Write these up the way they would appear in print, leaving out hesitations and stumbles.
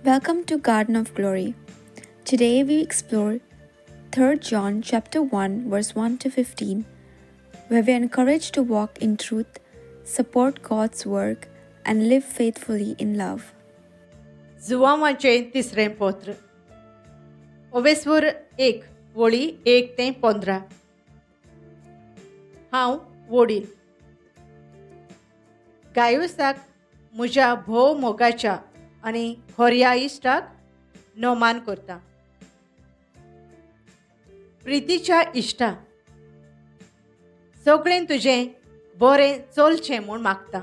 Welcome to Garden of Glory. Today we explore 3 John chapter 1 verse 1 to 15, where we are encouraged to walk in truth, support God's work, and live faithfully in love. जुवांवाचें तिसरें पत्र ओवेस्वर 1 वळी 1 ते 15. हांव वडील गायुसाक म्हज्या भोव मोगाच्या आनी खोर्या इश्टाक नोमान करता. प्रितीच्या इश्टा, सगळें तुजें बरें चलचें म्हूण मागता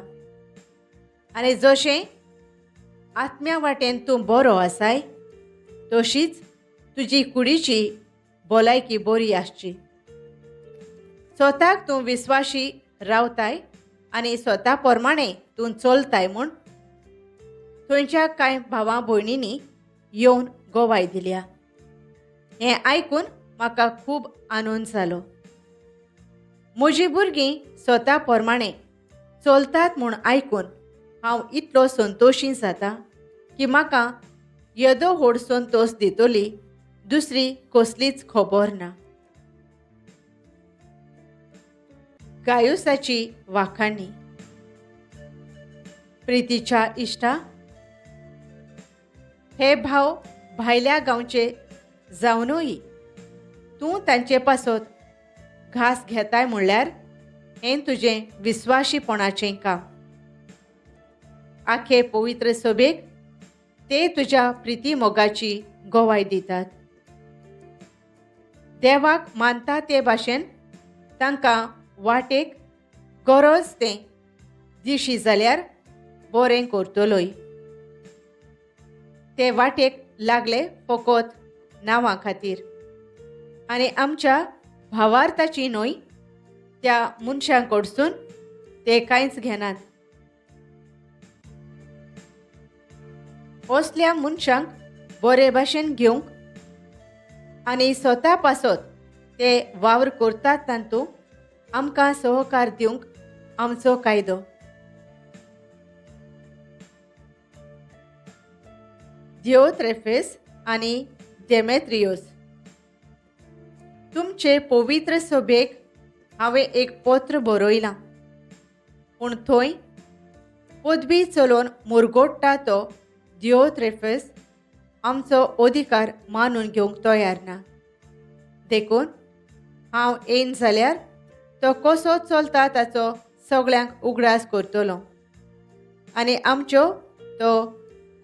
आनी जशें आत्म्या वाटेन तूं बरो आसाय तशीच तुजी कुडीची भलायकी बरी आसची. स्वताक तूं विस्वाशी रावताय आनी स्वता प्रमाणें तूं चलताय म्हूण थंयच्या कांय भावां भयणींनी येवन गोवाय दिल्या. हें आयकून म्हाका खूब आनंद जालो. म्हजीं भुरगीं स्वता प्रमाणें चलतात म्हूण आयकून हांव इतलो संतोशी जाता की म्हाका येदो व्हड संतोश दितली दुसरी कसलीच खबर ना. गायुसाची वाखाणणी. प्रितीच्या इश्टा, हे भाव भायल्या गांवचे जावनूय तूं तांचे पासत घास घेताय म्हणल्यार हें तुजें विस्वाशीपणाचें काम. आखे पवित्र सभेक ते तुज्या प्रिती मोगाची गोवाय दितात. देवाक मानता ते भाशेन तांकां वाटेक गरज तें दिशी जाल्यार बरें करतलोय. ते वाटेक लागले फकत नांवां खातीर आनी आमच्या भावार्थाची न्हय, त्या मनशां कडसून ते कांयच घेनात. असल्या मनशांक बरे भाशेन घेवंक आनी स्वता पासत ते वावर करतात तांतूं आमकां सहकार दिवंक आमचो कायदो. दिओत्रेफेस आनी देमेत्रियोस, तुमचे पवित्र सभेक हांवें एक पत्र बरयलां, पूण थंय पदवी चलोवन मुरगोडटा तो दिओत्रेफेस आमचो अधिकार मानून घेवंक तयार ना. देखून हांव येयन जाल्यार तो कसो चलता ताचो सगळ्यांक उगडास करतलो आनी आमच्यो तो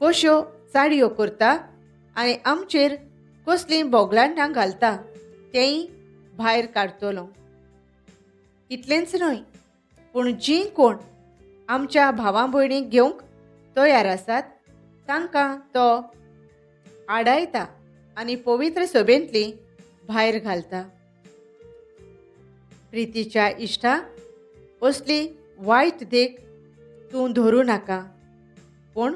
कश्यो चाडयो करता आनी आमचेर कसलीं बोगलांडां घालता तेंय भायर काडटलो. इतलेंच न्हय, पूण जीं कोण आमच्या भावां भयणीक घेवंक तयार आसात तांकां तो आडायता आनी पवित्र सभेंतली भायर घालता. प्रितीच्या इश्टा, असली वायट देख तूं धरूं नाका, पूण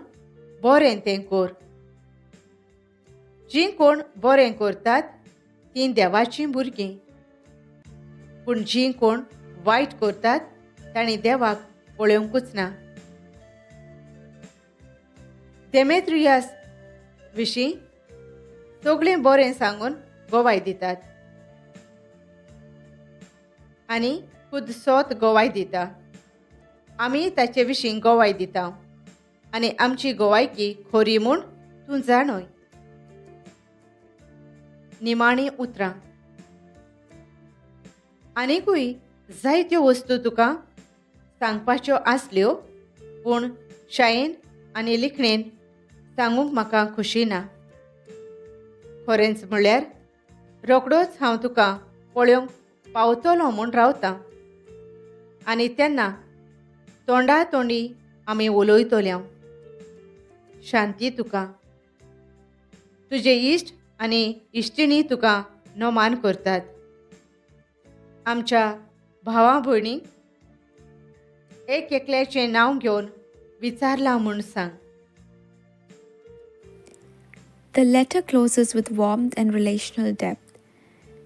बरें तें कर. जीं कोण बरें करतात तीं देवाचीं भुरगीं, पूण जीं कोण वायट करतात तांणी देवाक पळोवंकूच ना. देमेत्रियास विशीं सगळें बरें सांगून गोवाय दितात आनी खुद सोत गोवाय दिता. आमी ताचे विशीं गोवाय दिता आनी आमची गोवायकी खरी म्हूण तूं जाणय. निमाणीं उतरां. आनिकूय जायत्यो वस्तू तुका सांगपाच्यो आसल्यो, पूण शाळेन आनी लिखणेन सांगूंक म्हाका खुशी ना. खरेंच म्हणल्यार रोखडोच हांव तुका पळोवंक पावतलों म्हूण रावतां आनी तेन्ना तोंडा तोंडी आमी उलयतल्यो. शांती तुका. तुजे इश्ट आनी इश्टिणी तुका नोमान करतात. आमच्या भावां भयणींक एक एकल्याचें नांव घेवन विचारलां म्हूण सांग. The letter closes with warmth and relational depth.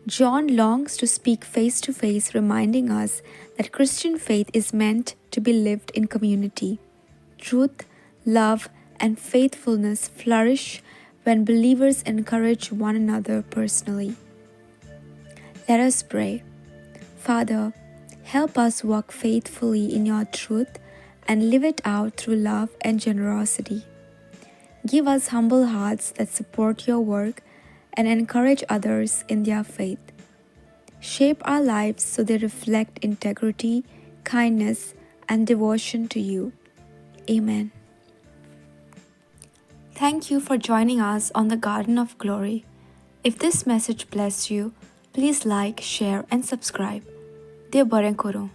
John longs to speak face to face, reminding us that Christian faith is meant to be lived in community. Truth, love, and faithfulness flourish when believers encourage one another personally. Let us pray. Father, help us walk faithfully in your truth and live it out through love and generosity. Give us humble hearts that support your work and encourage others in their faith. Shape our lives so they reflect integrity, kindness, and devotion to you. Amen. Thank you for joining us on the Garden of Glory. If this message blessed you, please like, share, and subscribe. Dear Baren Koro.